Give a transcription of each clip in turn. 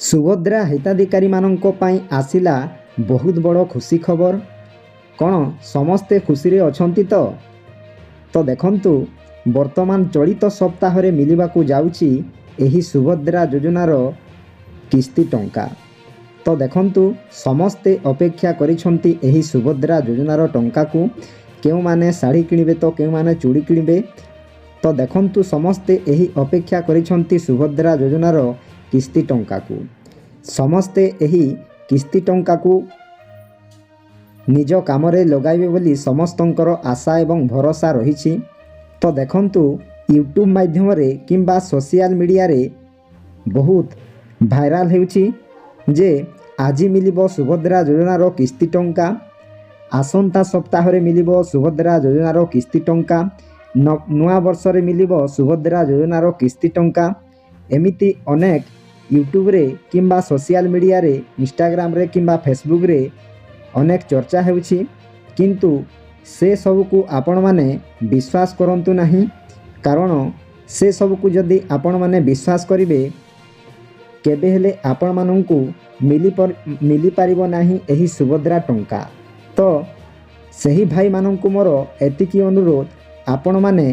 ସୁଭଦ୍ରା ହିତାଧିକାରୀମାନଙ୍କ ପାଇଁ ଆସିଲା ବହୁତ ବଡ଼ ଖୁସି ଖବର। କ'ଣ ସମସ୍ତେ ଖୁସିରେ ଅଛନ୍ତି ତ ଦେଖନ୍ତୁ, ବର୍ତ୍ତମାନ ଚଳିତ ସପ୍ତାହରେ ମିଳିବାକୁ ଯାଉଛି ଏହି ସୁଭଦ୍ରା ଯୋଜନାର କିସ୍ତି ଟଙ୍କା। ତ ଦେଖନ୍ତୁ, ସମସ୍ତେ ଅପେକ୍ଷା କରିଛନ୍ତି ଏହି ସୁଭଦ୍ରା ଯୋଜନାର ଟଙ୍କାକୁ। କେଉଁମାନେ ଶାଢ଼ୀ କିଣିବେ ତ କେଉଁମାନେ ଚୁଡ଼ି କିଣିବେ। ତ ଦେଖନ୍ତୁ, ସମସ୍ତେ ଏହି ଅପେକ୍ଷା କରିଛନ୍ତି ସୁଭଦ୍ରା ଯୋଜନାର କିସ୍ତି ଟଙ୍କାକୁ। ସମସ୍ତେ ଏହି କିସ୍ତି ଟଙ୍କାକୁ ନିଜ କାମରେ ଲଗାଇବେ ବୋଲି ସମସ୍ତଙ୍କର ଆଶା ଏବଂ ଭରସା ରହିଛି। ତ ଦେଖନ୍ତୁ, ୟୁଟ୍ୟୁବ୍ ମାଧ୍ୟମରେ କିମ୍ବା ସୋସିଆଲ ମିଡ଼ିଆରେ ବହୁତ ଭାଇରାଲ୍ ହେଉଛି ଯେ ଆଜି ମିଳିବ ସୁଭଦ୍ରା ଯୋଜନାର କିସ୍ତି ଟଙ୍କା, ଆସନ୍ତା ସପ୍ତାହରେ ମିଳିବ ସୁଭଦ୍ରା ଯୋଜନାର କିସ୍ତି ଟଙ୍କା, ନୂଆ ବର୍ଷରେ ମିଳିବ ସୁଭଦ୍ରା ଯୋଜନାର କିସ୍ତି ଟଙ୍କା। ଏମିତି ଅନେକ ୟୁଟ୍ୟୁବ୍ରେ କିମ୍ବା ସୋସିଆଲ ମିଡ଼ିଆରେ, ଇନଷ୍ଟାଗ୍ରାମରେ କିମ୍ବା ଫେସବୁକ୍ରେ ଅନେକ ଚର୍ଚ୍ଚା ହେଉଛି। କିନ୍ତୁ ସେସବୁକୁ ଆପଣମାନେ ବିଶ୍ୱାସ କରନ୍ତୁ ନାହିଁ, କାରଣ ସେସବୁକୁ ଯଦି ଆପଣମାନେ ବିଶ୍ୱାସ କରିବେ, କେବେ ହେଲେ ଆପଣମାନଙ୍କୁ ମିଳିପାରିବ ନାହିଁ ଏହି ସୁଭଦ୍ରା ଟଙ୍କା। ତ ସେହି ଭାଇମାନଙ୍କୁ ମୋର ଏତିକି ଅନୁରୋଧ, ଆପଣମାନେ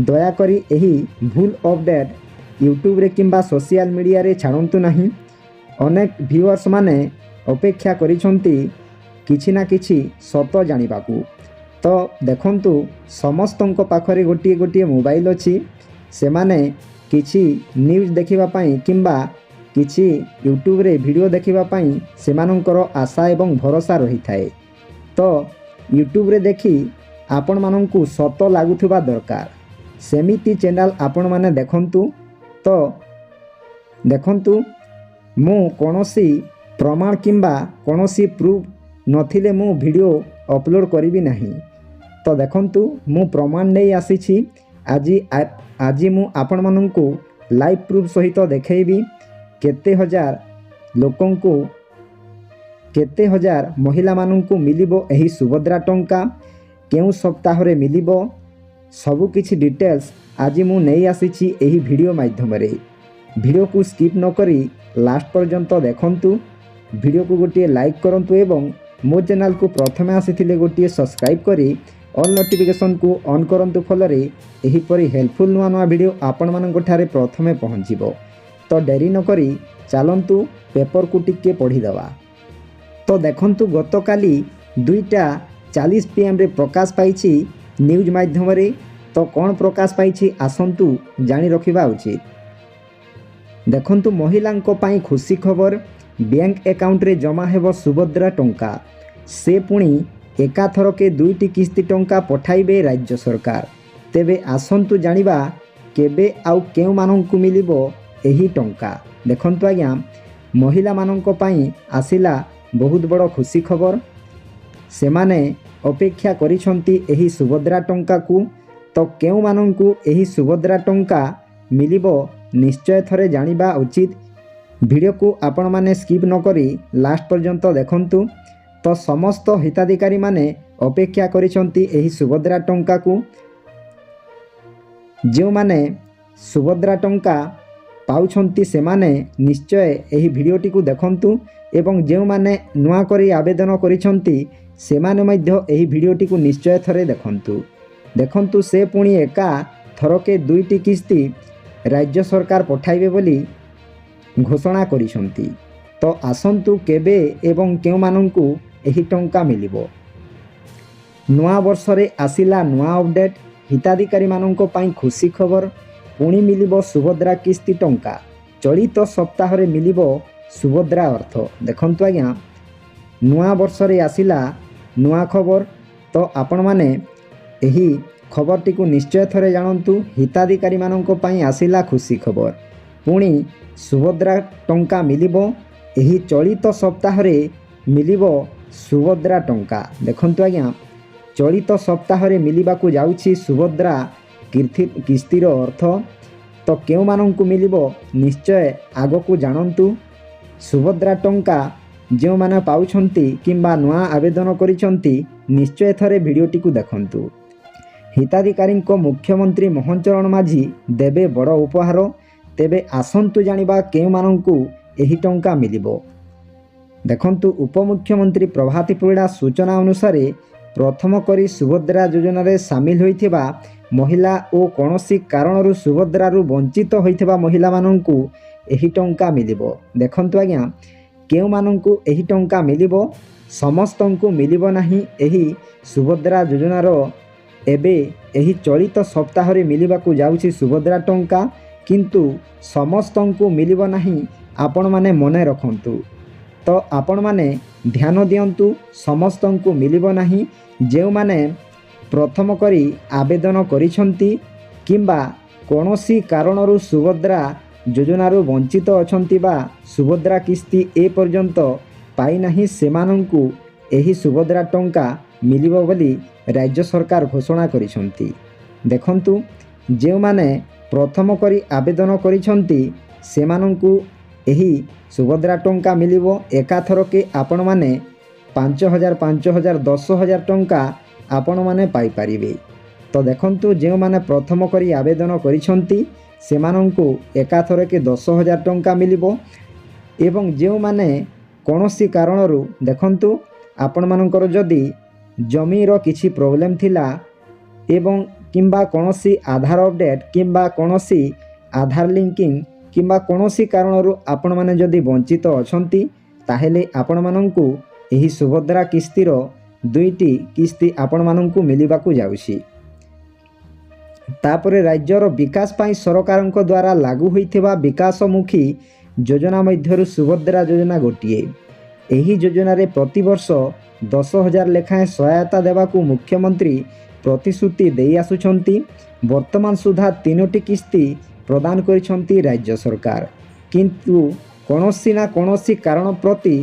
ଦୟାକରି ଏହି ଭୁଲ ଅପଡ଼େଟ୍ ୟୁଟ୍ୟୁବ୍ରେ କିମ୍ବା ସୋସିଆଲ ମିଡ଼ିଆରେ ଛାଡ଼ନ୍ତୁ ନାହିଁ। ଅନେକ ଭିଉଅର୍ସ ମାନେ ଅପେକ୍ଷା କରିଛନ୍ତି କିଛି ନା କିଛି ସତ ଜାଣିବାକୁ। ତ ଦେଖନ୍ତୁ, ସମସ୍ତଙ୍କ ପାଖରେ ଗୋଟିଏ ଗୋଟିଏ ମୋବାଇଲ୍ ଅଛି। ସେମାନେ କିଛି ନ୍ୟୁଜ୍ ଦେଖିବା ପାଇଁ କିମ୍ବା କିଛି ୟୁଟ୍ୟୁବ୍ରେ ଭିଡ଼ିଓ ଦେଖିବା ପାଇଁ ସେମାନଙ୍କର ଆଶା ଏବଂ ଭରସା ରହିଥାଏ। ତ ୟୁଟ୍ୟୁବ୍ରେ ଦେଖି ଆପଣମାନଙ୍କୁ ସତ ଲାଗୁଥିବା ଦରକାର, ସେମିତି ଚ୍ୟାନେଲ୍ ଆପଣମାନେ ଦେଖନ୍ତୁ। ତ ଦେଖନ୍ତୁ, ମୁଁ କୌଣସି ପ୍ରମାଣ କିମ୍ବା କୌଣସି ପ୍ରୁଫ୍ ନଥିଲେ ମୁଁ ଭିଡ଼ିଓ ଅପଲୋଡ଼ କରିବି ନାହିଁ। ତ ଦେଖନ୍ତୁ, ମୁଁ ପ୍ରମାଣ ନେଇ ଆସିଛି। ଆଜି ମୁଁ ଆପଣମାନଙ୍କୁ ଲାଇଭ୍ ପ୍ରୁଫ୍ ସହିତ ଦେଖାଇବି କେତେ ହଜାର ଲୋକଙ୍କୁ, କେତେ ହଜାର ମହିଳାମାନଙ୍କୁ ମିଳିବ ଏହି ସୁଭଦ୍ରା ଟଙ୍କା, କେଉଁ ସପ୍ତାହରେ ମିଳିବ, ସବୁକିଛି ଡିଟେଲ୍ସ ଆଜି ମୁଁ ନେଇ ଆସିଛି ଏହି ଭିଡ଼ିଓ ମାଧ୍ୟମରେ। ଭିଡ଼ିଓକୁ ସ୍କିପ୍ ନ କରି ଲାଷ୍ଟ ପର୍ଯ୍ୟନ୍ତ ଦେଖନ୍ତୁ। ଭିଡ଼ିଓକୁ ଗୋଟିଏ ଲାଇକ୍ କରନ୍ତୁ ଏବଂ ମୋ ଚ୍ୟାନେଲକୁ ପ୍ରଥମେ ଆସିଥିଲେ ଗୋଟିଏ ସବସ୍କ୍ରାଇବ୍ କରି ଅଲ୍ ନୋଟିଫିକେସନ୍କୁ ଅନ୍ କରନ୍ତୁ। ଫଳରେ ଏହିପରି ହେଲ୍ପଫୁଲ୍ ନୂଆ ନୂଆ ଭିଡ଼ିଓ ଆପଣମାନଙ୍କଠାରେ ପ୍ରଥମେ ପହଞ୍ଚିବ। ତ ଡେରି ନ କରି ଚାଲନ୍ତୁ ପେପରକୁ ଟିକେ ପଢ଼ିଦେବା। ତ ଦେଖନ୍ତୁ, ଗତକାଲି 2:40 PM ପ୍ରକାଶ ପାଇଛି ନ୍ୟୁଜ୍ ମାଧ୍ୟମରେ। ତ କ'ଣ ପ୍ରକାଶ ପାଇଛି ଆସନ୍ତୁ ଜାଣି ରଖିବା ଉଚିତ। ଦେଖନ୍ତୁ, ମହିଳାଙ୍କ ପାଇଁ ଖୁସି ଖବର। ବ୍ୟାଙ୍କ ଆକାଉଣ୍ଟରେ ଜମା ହେବ ସୁଭଦ୍ରା ଟଙ୍କା। ସେ ପୁଣି ଏକାଥରକେ 2ଟି କିସ୍ତି ଟଙ୍କା ପଠାଇବେ ରାଜ୍ୟ ସରକାର। ତେବେ ଆସନ୍ତୁ ଜାଣିବା କେବେ ଆଉ କେଉଁମାନଙ୍କୁ ମିଳିବ ଏହି ଟଙ୍କା। ଦେଖନ୍ତୁ ଆଜ୍ଞା, ମହିଳାମାନଙ୍କ ପାଇଁ ଆସିଲା ବହୁତ ବଡ଼ ଖୁସି ଖବର। ସେମାନେ ଅପେକ୍ଷା କରିଛନ୍ତି ଏହି ସୁଭଦ୍ରା ଟଙ୍କାକୁ। ତ କେଉଁମାନଙ୍କୁ ଏହି ସୁଭଦ୍ରା ଟଙ୍କା ମିଳିବ ନିଶ୍ଚୟ ଥରେ ଜାଣିବା ଉଚିତ। ଭିଡ଼ିଓକୁ ଆପଣମାନେ ସ୍କିପ୍ ନ କରି ଲାଷ୍ଟ ପର୍ଯ୍ୟନ୍ତ ଦେଖନ୍ତୁ। ତ ସମସ୍ତ ହିତାଧିକାରୀମାନେ ଅପେକ୍ଷା କରିଛନ୍ତି ଏହି ସୁଭଦ୍ରା ଟଙ୍କାକୁ। ଯେଉଁମାନେ ସୁଭଦ୍ରା ଟଙ୍କା ପାଉଛନ୍ତି ସେମାନେ ନିଶ୍ଚୟ ଏହି ଭିଡ଼ିଓଟିକୁ ଦେଖନ୍ତୁ ଏବଂ ଯେଉଁମାନେ ନୂଆ କରି ଆବେଦନ କରିଛନ୍ତି ସେମାନେ ମଧ୍ୟ ଏହି ଭିଡ଼ିଓଟିକୁ ନିଶ୍ଚୟ ଥରେ ଦେଖନ୍ତୁ। ଦେଖନ୍ତୁ, ସେ ପୁଣି ଏକା ଥରକେ 2ଟି କିସ୍ତି ରାଜ୍ୟ ସରକାର ପଠାଇବେ ବୋଲି ଘୋଷଣା କରିଛନ୍ତି। ତ ଆସନ୍ତୁ କେବେ ଏବଂ କେଉଁମାନଙ୍କୁ ଏହି ଟଙ୍କା ମିଳିବ। ନୂଆ ବର୍ଷରେ ଆସିଲା ନୂଆ ଅପଡ଼େଟ୍। ହିତାଧିକାରୀମାନଙ୍କ ପାଇଁ ଖୁସି ଖବର। ପୁଣି ମିଳିବ ସୁଭଦ୍ରା କିସ୍ତି ଟଙ୍କା। ଚଳିତ ସପ୍ତାହରେ ମିଳିବ ସୁଭଦ୍ରା ଅର୍ଥ। ଦେଖନ୍ତୁ ଆଜ୍ଞା, ନୂଆ ବର୍ଷରେ ଆସିଲା ନୂଆ ଖବର। ତ ଆପଣମାନେ ଏହି ଖବରଟିକୁ ନିଶ୍ଚୟ ଥରେ ଜାଣନ୍ତୁ। ହିତାଧିକାରୀମାନଙ୍କ ପାଇଁ ଆସିଲା ଖୁସି ଖବର। ପୁଣି ସୁଭଦ୍ରା ଟଙ୍କା ମିଳିବ। ଏହି ଚଳିତ ସପ୍ତାହରେ ମିଳିବ ସୁଭଦ୍ରା ଟଙ୍କା। ଦେଖନ୍ତୁ ଆଜ୍ଞା, ଚଳିତ ସପ୍ତାହରେ ମିଳିବାକୁ ଯାଉଛି ସୁଭଦ୍ରା କିସ୍ତିର ଅର୍ଥ। ତ କେଉଁମାନଙ୍କୁ ମିଳିବ ନିଶ୍ଚୟ ଆଗକୁ ଜାଣନ୍ତୁ। ସୁଭଦ୍ରା ଟଙ୍କା ଯେଉଁମାନେ ପାଉଛନ୍ତି କିମ୍ବା ନୂଆ ଆବେଦନ କରିଛନ୍ତି ନିଶ୍ଚୟ ଥରେ ଭିଡ଼ିଓଟିକୁ ଦେଖନ୍ତୁ। ହିତାଧିକାରୀଙ୍କ ମୁଖ୍ୟମନ୍ତ୍ରୀ ମୋହନ ଚରଣ ମାଝୀ ଦେବେ ବଡ଼ ଉପହାର। ତେବେ ଆସନ୍ତୁ ଜାଣିବା କେଉଁମାନଙ୍କୁ ଏହି ଟଙ୍କା ମିଳିବ। ଦେଖନ୍ତୁ ଉପମୁଖ୍ୟମନ୍ତ୍ରୀ ପ୍ରଭାତୀ ପରିଡ଼ା ସୂଚନା ଅନୁସାରେ ପ୍ରଥମ କରି ସୁଭଦ୍ରା ଯୋଜନାରେ ସାମିଲ ହୋଇଥିବା ମହିଳା ଓ କୌଣସି କାରଣରୁ ସୁଭଦ୍ରାରୁ ବଞ୍ଚିତ ହୋଇଥିବା ମହିଳାମାନଙ୍କୁ ଏହି ଟଙ୍କା ମିଳିବ। ଦେଖନ୍ତୁ ଆଜ୍ଞା, କେଉଁମାନଙ୍କୁ ଏହି ଟଙ୍କା ମିଳିବ? ସମସ୍ତଙ୍କୁ ମିଳିବ ନାହିଁ ଏହି ସୁଭଦ୍ରା ଯୋଜନାର ଏବେ ଏହି ଚଳିତ ସପ୍ତାହରେ ମିଳିବାକୁ ଯାଉଛି ସୁଭଦ୍ରା ଟଙ୍କା, କିନ୍ତୁ ସମସ୍ତଙ୍କୁ ମିଳିବ ନାହିଁ। ଆପଣମାନେ ମନେ ରଖନ୍ତୁ, ତ ଆପଣମାନେ ଧ୍ୟାନ ଦିଅନ୍ତୁ, ସମସ୍ତଙ୍କୁ ମିଳିବ ନାହିଁ। ଯେଉଁମାନେ ପ୍ରଥମ କରି ଆବେଦନ କରିଛନ୍ତି କିମ୍ବା କୌଣସି କାରଣରୁ ସୁଭଦ୍ରା ଯୋଜନାରୁ ବଞ୍ଚିତ ଅଛନ୍ତି ବା ସୁଭଦ୍ରା କିସ୍ତି ଏପର୍ଯ୍ୟନ୍ତ ପାଇନାହିଁ, ସେମାନଙ୍କୁ ଏହି ସୁଭଦ୍ରା ଟଙ୍କା ମିଳିବ ବୋଲି ରାଜ୍ୟ ସରକାର ଘୋଷଣା କରିଛନ୍ତି। ଦେଖନ୍ତୁ, ଯେଉଁମାନେ ପ୍ରଥମ କରି ଆବେଦନ କରିଛନ୍ତି ସେମାନଙ୍କୁ ଏହି ସୁଭଦ୍ରା ଟଙ୍କା ମିଳିବ। ଏକାଥରକେ ଆପଣମାନେ 5,000 5,000 10,000 ଟଙ୍କା ଆପଣମାନେ ପାଇପାରିବେ। ତ ଦେଖନ୍ତୁ, ଯେଉଁମାନେ ପ୍ରଥମ କରି ଆବେଦନ କରିଛନ୍ତି ସେମାନଙ୍କୁ ଏକାଥରକେ 10,000 ଟଙ୍କା ମିଳିବ। ଏବଂ ଯେଉଁମାନେ କୌଣସି କାରଣରୁ, ଦେଖନ୍ତୁ ଆପଣମାନଙ୍କର ଯଦି ଜମିର କିଛି ପ୍ରୋବ୍ଲେମ୍ ଥିଲା ଏବଂ କିମ୍ବା କୌଣସି ଆଧାର ଅପଡ଼େଟ୍ କିମ୍ବା କୌଣସି ଆଧାର ଲିଙ୍କିଂ କିମ୍ବା କୌଣସି କାରଣରୁ ଆପଣମାନେ ଯଦି ବଞ୍ଚିତ ଅଛନ୍ତି, ତାହେଲେ ଆପଣମାନଙ୍କୁ ଏହି ସୁଭଦ୍ରା କିସ୍ତିର 2ଟି କିସ୍ତି ଆପଣମାନଙ୍କୁ ମିଳିବାକୁ ଯାଉଛି। ତାପରେ ରାଜ୍ୟର ବିକାଶ ପାଇଁ ସରକାରଙ୍କ ଦ୍ୱାରା ଲାଗୁ ହୋଇଥିବା ବିକାଶମୁଖୀ ଯୋଜନା ମଧ୍ୟରୁ ସୁଭଦ୍ରା ଯୋଜନା ଗୋଟିଏ। ଏହି ଯୋଜନାରେ ପ୍ରତିବର୍ଷ 10,000 ଲେଖାଏଁ ସହାୟତା ଦେବାକୁ ମୁଖ୍ୟମନ୍ତ୍ରୀ ପ୍ରତିଶ୍ରୁତି ଦେଇ ଆସୁଛନ୍ତି। ବର୍ତ୍ତମାନ ସୁଦ୍ଧା 3ଟି କିସ୍ତି ପ୍ରଦାନ କରିଛନ୍ତି ରାଜ୍ୟ ସରକାର, କିନ୍ତୁ କୌଣସି ନା କୌଣସି କାରଣ ପ୍ରତି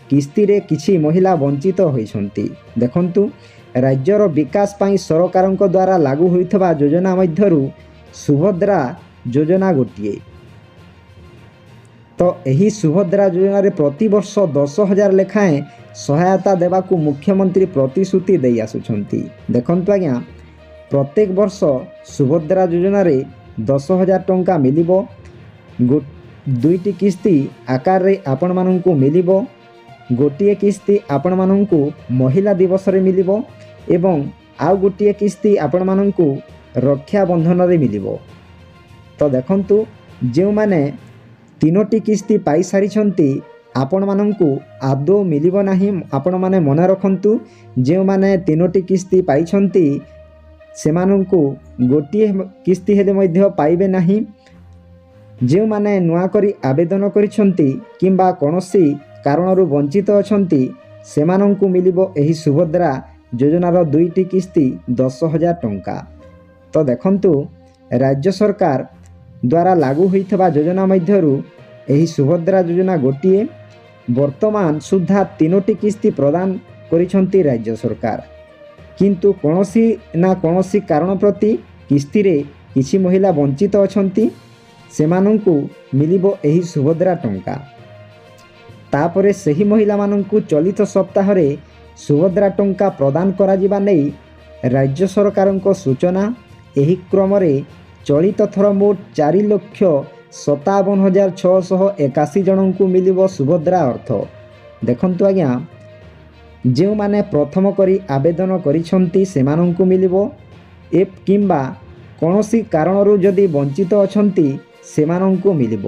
କିସ୍ତିରେ କିଛି ମହିଳା ବଞ୍ଚିତ ହୋଇଛନ୍ତି। ଦେଖନ୍ତୁ, ରାଜ୍ୟର ବିକାଶ ପାଇଁ ସରକାରଙ୍କ ଦ୍ୱାରା ଲାଗୁ ହୋଇଥିବା ଯୋଜନା ମଧ୍ୟରୁ ସୁଭଦ୍ରା ଯୋଜନା ଗୋଟିଏ। ତ ଏହି ସୁଭଦ୍ରା ଯୋଜନାରେ ପ୍ରତିବର୍ଷ 10,000 ଲେଖାଏଁ ସହାୟତା ଦେବାକୁ ମୁଖ୍ୟମନ୍ତ୍ରୀ ପ୍ରତିଶ୍ରୁତି ଦେଇ ଆସୁଛନ୍ତି। ଦେଖନ୍ତୁ ଆଜ୍ଞା, ପ୍ରତ୍ୟେକ ବର୍ଷ ସୁଭଦ୍ରା ଯୋଜନାରେ 10,000 ଟଙ୍କା ମିଳିବ। 2ଟି କିସ୍ତି ଆକାରରେ ଆପଣମାନଙ୍କୁ ମିଳିବ। ଗୋଟିଏ କିସ୍ତି ଆପଣମାନଙ୍କୁ ମହିଳା ଦିବସରେ ମିଳିବ ଏବଂ ଆଉ ଗୋଟିଏ କିସ୍ତି ଆପଣମାନଙ୍କୁ ରକ୍ଷାବନ୍ଧନରେ ମିଳିବ। ତ ଦେଖନ୍ତୁ, ଯେଉଁମାନେ 3ଟି କିସ୍ତି ପାଇସାରିଛନ୍ତି ଆପଣମାନଙ୍କୁ ଆଦୌ ମିଳିବ ନାହିଁ। ଆପଣମାନେ ମନେ ରଖନ୍ତୁ, ଯେଉଁମାନେ 3ଟି କିସ୍ତି ପାଇଛନ୍ତି ସେମାନଙ୍କୁ ଗୋଟିଏ କିସ୍ତି ହେଲେ ମଧ୍ୟ ପାଇବେ ନାହିଁ। ଯେଉଁମାନେ ନୂଆ କରି ଆବେଦନ କରିଛନ୍ତି କିମ୍ବା କୌଣସି କାରଣରୁ ବଞ୍ଚିତ ଅଛନ୍ତି ସେମାନଙ୍କୁ ମିଳିବ ଏହି ସୁଭଦ୍ରା ଯୋଜନାର 2ଟି କିସ୍ତି 10,000 ଟଙ୍କା। ତ ଦେଖନ୍ତୁ, ରାଜ୍ୟ ସରକାର ଦ୍ୱାରା ଲାଗୁ ହୋଇଥିବା ଯୋଜନା ମଧ୍ୟରୁ ଏହି ସୁଭଦ୍ରା ଯୋଜନା ଗୋଟିଏ। ବର୍ତ୍ତମାନ ସୁଦ୍ଧା 3ଟି କିସ୍ତି ପ୍ରଦାନ କରିଛନ୍ତି ରାଜ୍ୟ ସରକାର, କିନ୍ତୁ କୌଣସି ନା କୌଣସି କାରଣ ପ୍ରତି କିସ୍ତିରେ କିଛି ମହିଳା ବଞ୍ଚିତ ଅଛନ୍ତି, ସେମାନଙ୍କୁ ମିଳିବ ଏହି ସୁଭଦ୍ରା ଟଙ୍କା। ତାପରେ ସେହି ମହିଳାମାନଙ୍କୁ ଚଳିତ ସପ୍ତାହରେ ସୁଭଦ୍ରା ଟଙ୍କା ପ୍ରଦାନ କରାଯିବା ନେଇ ରାଜ୍ୟ ସରକାରଙ୍କ ସୂଚନା। ଏହି କ୍ରମରେ ଚଳିତ ଥର ମୋଟ 4,57,681 ଜଣଙ୍କୁ ମିଳିବ ସୁଭଦ୍ରା ଅର୍ଥ। ଦେଖନ୍ତୁ ଆଜ୍ଞା, ଯେଉଁମାନେ ପ୍ରଥମ କରି ଆବେଦନ କରିଛନ୍ତି ସେମାନଙ୍କୁ ମିଳିବ କିମ୍ବା କୌଣସି କାରଣରୁ ଯଦି ବଞ୍ଚିତ ଅଛନ୍ତି ସେମାନଙ୍କୁ ମିଳିବ।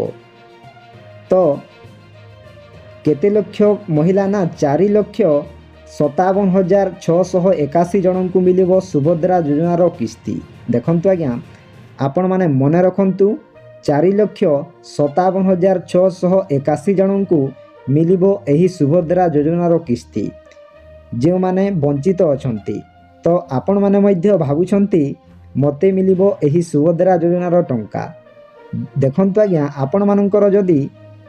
ତ କେତେ ଲକ୍ଷ ମହିଳା? ନା 4,57,681 ଜଣଙ୍କୁ ମିଳିବ ସୁଭଦ୍ରା ଯୋଜନାର କିସ୍ତି। ଦେଖନ୍ତୁ ଆଜ୍ଞା, ଆପଣମାନେ ମନେ ରଖନ୍ତୁ, 4,57,681 ଜଣଙ୍କୁ ମିଳିବ ଏହି ସୁଭଦ୍ରା ଯୋଜନାର କିସ୍ତି, ଯେଉଁମାନେ ବଞ୍ଚିତ ଅଛନ୍ତି। ତ ଆପଣମାନେ ମଧ୍ୟ ଭାବୁଛନ୍ତି ମୋତେ ମିଳିବ ଏହି ସୁଭଦ୍ରା ଯୋଜନାର ଟଙ୍କା। ଦେଖନ୍ତୁ ଆଜ୍ଞା, ଆପଣମାନଙ୍କର ଯଦି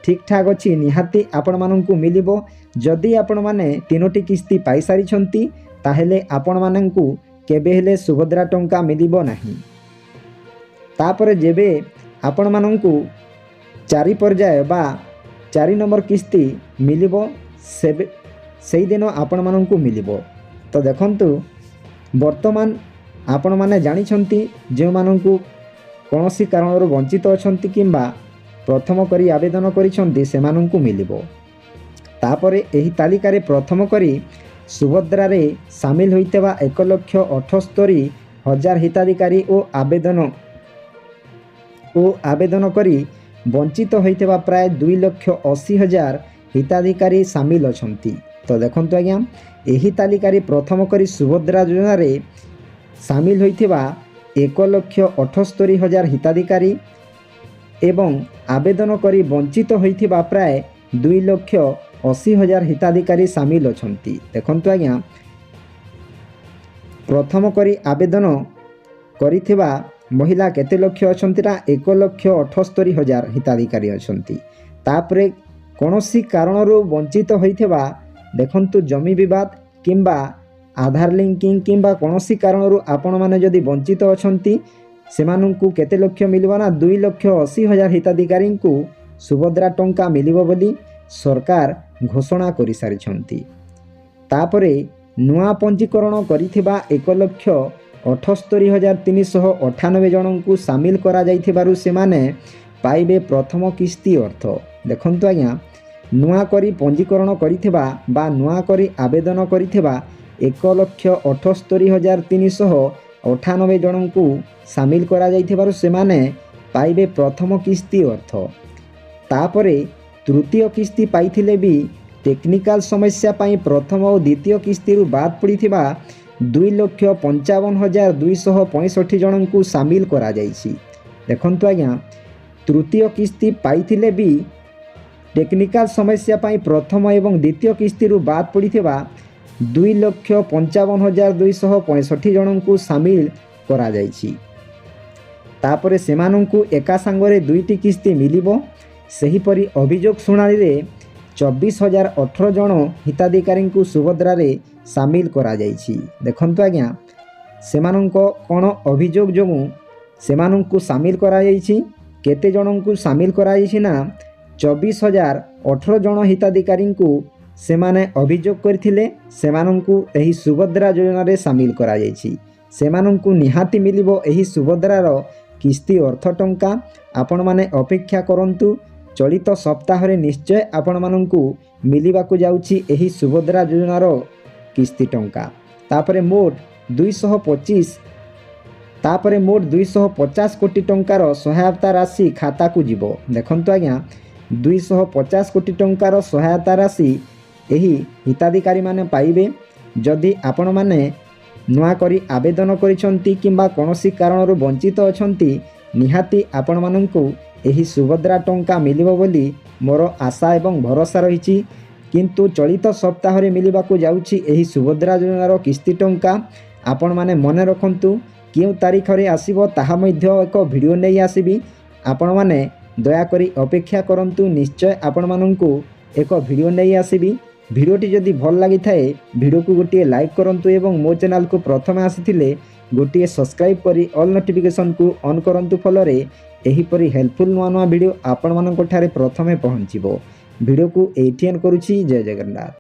ଠିକ୍ ଠାକ୍ ଅଛି ନିହାତି ଆପଣମାନଙ୍କୁ ମିଳିବ। ଯଦି ଆପଣମାନେ 3ଟି କିସ୍ତି ପାଇସାରିଛନ୍ତି ତାହେଲେ ଆପଣମାନଙ୍କୁ କେବେ ହେଲେ ସୁଭଦ୍ରା ଟଙ୍କା ମିଳିବ ନାହିଁ। ତାପରେ ଯେବେ ଆପଣମାନଙ୍କୁ 4 ପର୍ଯ୍ୟାୟ ବା 4 ନମ୍ବର କିସ୍ତି ମିଳିବ ସେଇଦିନ ଆପଣମାନଙ୍କୁ ମିଳିବ। ତ ଦେଖନ୍ତୁ, ବର୍ତ୍ତମାନ ଆପଣମାନେ ଜାଣିଛନ୍ତି ଯେଉଁମାନଙ୍କୁ କୌଣସି କାରଣରୁ ବଞ୍ଚିତ ଅଛନ୍ତି କିମ୍ବା ପ୍ରଥମ କରି ଆବେଦନ କରିଛନ୍ତି ସେମାନଙ୍କୁ ମିଳିବ। ତାପରେ ଏହି ତାଲିକାରେ ପ୍ରଥମ କରି ସୁଭଦ୍ରାରେ ସାମିଲ ହୋଇଥିବା 1,78,000 ହିତାଧିକାରୀ ଓ ଆବେଦନ କରି ବଞ୍ଚିତ ହୋଇଥିବା ପ୍ରାୟ 2,80,000 ହିତାଧିକାରୀ ସାମିଲ ଅଛନ୍ତି। ତ ଦେଖନ୍ତୁ ଆଜ୍ଞା, ଏହି ତାଲିକାରେ ପ୍ରଥମ କରି ସୁଭଦ୍ରା ଯୋଜନାରେ ସାମିଲ ହୋଇଥିବା 1,78,000 ହିତାଧିକାରୀ ଏବଂ ଆବେଦନ କରି ବଞ୍ଚିତ ହୋଇଥିବା ପ୍ରାୟ 2,80,000 ହିତାଧିକାରୀ ସାମିଲ ଅଛନ୍ତି। ଦେଖନ୍ତୁ ଆଜ୍ଞା, ପ୍ରଥମ କରି ଆବେଦନ କରିଥିବା ମହିଳା କେତେ ଲକ୍ଷ ଅଛନ୍ତି ନା 1,78,000 ହିତାଧିକାରୀ ଅଛନ୍ତି। ତାପରେ କୌଣସି କାରଣରୁ ବଞ୍ଚିତ ହୋଇଥିବା, ଦେଖନ୍ତୁ ଜମି ବିବାଦ କିମ୍ବା ଆଧାର ଲିଙ୍କିଂ କିମ୍ବା କୌଣସି କାରଣରୁ ଆପଣମାନେ ଯଦି ବଞ୍ଚିତ ଅଛନ୍ତି ସେମାନଙ୍କୁ କେତେ ଲକ୍ଷ ମିଳିବ ନା 2,80,000 ହିତାଧିକାରୀଙ୍କୁ ସୁଭଦ୍ରା ଟଙ୍କା ମିଳିବ ବୋଲି ସରକାର ଘୋଷଣା କରିସାରିଛନ୍ତି। ତାପରେ ନୂଆ ପଞ୍ଜୀକରଣ କରିଥିବା 1,78,398 ଜଣଙ୍କୁ ସାମିଲ କରାଯାଇଥିବାରୁ ସେମାନେ ପାଇବେ ପ୍ରଥମ କିସ୍ତି ଅର୍ଥ। ଦେଖନ୍ତୁ ଆଜ୍ଞା, ନୂଆ କରି ପଞ୍ଜୀକରଣ କରିଥିବା ବା ନୂଆ କରି ଆବେଦନ କରିଥିବା 1,78,398 ଜଣଙ୍କୁ ସାମିଲ କରାଯାଇଥିବାରୁ ସେମାନେ ପାଇବେ ପ୍ରଥମ କିସ୍ତି ଅର୍ଥ। ତାପରେ ତୃତୀୟ କିସ୍ତି ପାଇଥିଲେ ବି ଟେକ୍ନିକାଲ ସମସ୍ୟା ପାଇଁ ପ୍ରଥମ ଓ ଦ୍ୱିତୀୟ କିସ୍ତିରୁ ବାଦ ପଡ଼ିଥିବା 2,55,265 ଜଣଙ୍କୁ ସାମିଲ କରାଯାଇଛି। ଦେଖନ୍ତୁ ଆଜ୍ଞା, ତୃତୀୟ କିସ୍ତି ପାଇଥିଲେ ବି ଟେକ୍ନିକାଲ ସମସ୍ୟା ପାଇଁ ପ୍ରଥମ ଏବଂ ଦ୍ୱିତୀୟ କିସ୍ତିରୁ ବାଦ ପଡ଼ିଥିବା 2,55,265 ଜଣଙ୍କୁ ସାମିଲ କରାଯାଇଛି। ତାପରେ ସେମାନଙ୍କୁ ଏକା ସାଙ୍ଗରେ 2ଟି କିସ୍ତି ମିଳିବ। ସେହିପରି ଅଭିଯୋଗ ଶୁଣାଣିରେ 24,018 ଜଣ ହିତାଧିକାରୀଙ୍କୁ ସୁଭଦ୍ରାରେ ସାମିଲ କରାଯାଇଛି। ଦେଖନ୍ତୁ ଆଜ୍ଞା, ସେମାନଙ୍କ କ'ଣ ଅଭିଯୋଗ ଯୋଗୁଁ ସେମାନଙ୍କୁ ସାମିଲ କରାଯାଇଛି? କେତେ ଜଣଙ୍କୁ ସାମିଲ କରାଯାଇଛି ନା 24,018 ଜଣ ହିତାଧିକାରୀଙ୍କୁ ସେମାନେ ଅଭିଯୋଗ କରିଥିଲେ, ସେମାନଙ୍କୁ ଏହି ସୁଭଦ୍ରା ଯୋଜନାରେ ସାମିଲ କରାଯାଇଛି। ସେମାନଙ୍କୁ ନିହାତି ମିଳିବ ଏହି ସୁଭଦ୍ରାର କିସ୍ତି ଅର୍ଥ ଟଙ୍କା। ଆପଣମାନେ ଅପେକ୍ଷା କରନ୍ତୁ, ଚଳିତ ସପ୍ତାହରେ ନିଶ୍ଚୟ ଆପଣମାନଙ୍କୁ ମିଳିବାକୁ ଯାଉଛି ଏହି ସୁଭଦ୍ରା ଯୋଜନାର କିସ୍ତି ଟଙ୍କା। ତାପରେ ମୋଟ 250 କୋଟି ଟଙ୍କାର ସହାୟତା ରାଶି ଖାତାକୁ ଯିବ। ଦେଖନ୍ତୁ ଆଜ୍ଞା, 250 କୋଟି ଟଙ୍କାର ସହାୟତା ରାଶି ଏହି ହିତାଧିକାରୀମାନେ ପାଇବେ। ଯଦି ଆପଣମାନେ ନୂଆ କରି ଆବେଦନ କରିଛନ୍ତି କିମ୍ବା କୌଣସି କାରଣରୁ ବଞ୍ଚିତ ଅଛନ୍ତି, ନିହାତି ଆପଣମାନଙ୍କୁ ଏହି ସୁଭଦ୍ରା ଟଙ୍କା ମିଳିବ ବୋଲି ମୋର ଆଶା ଏବଂ ଭରସା ରହିଛି। କିନ୍ତୁ ଚଳିତ ସପ୍ତାହରେ ମିଳିବାକୁ ଯାଉଛି ଏହି ସୁଭଦ୍ରା ଯୋଜନାର କିସ୍ତି ଟଙ୍କା। ଆପଣମାନେ ମନେ ରଖନ୍ତୁ, କେଉଁ ତାରିଖରେ ଆସିବ ତାହା ମଧ୍ୟ ଏକ ଭିଡ଼ିଓ ନେଇ ଆସିବି। ଆପଣମାନେ ଦୟାକରି ଅପେକ୍ଷା କରନ୍ତୁ, ନିଶ୍ଚୟ ଆପଣମାନଙ୍କୁ ଏକ ଭିଡ଼ିଓ ନେଇ ଆସିବି। ଭିଡ଼ିଓଟି ଯଦି ଭଲ ଲାଗିଥାଏ ଭିଡ଼ିଓକୁ ଗୋଟିଏ ଲାଇକ୍ କରନ୍ତୁ ଏବଂ ମୋ ଚ୍ୟାନେଲକୁ ପ୍ରଥମେ ଆସିଥିଲେ ଗୋଟିଏ ସବସ୍କ୍ରାଇବ୍ କରି ଅଲ୍ ନୋଟିଫିକେସନ୍କୁ ଅନ୍ କରନ୍ତୁ। ଫଳରେ ଏହିପରି ହେଲ୍ପଫୁଲ୍ ନୂଆ ନୂଆ ଭିଡ଼ିଓ ଆପଣମାନଙ୍କ ଠାରେ ପ୍ରଥମେ ପହଞ୍ଚିବ। ଭିଡ଼ିଓକୁ ଏଇଠି ଏଣ୍ଡ କରୁଛି। ଜୟ ଜଗନ୍ନାଥ।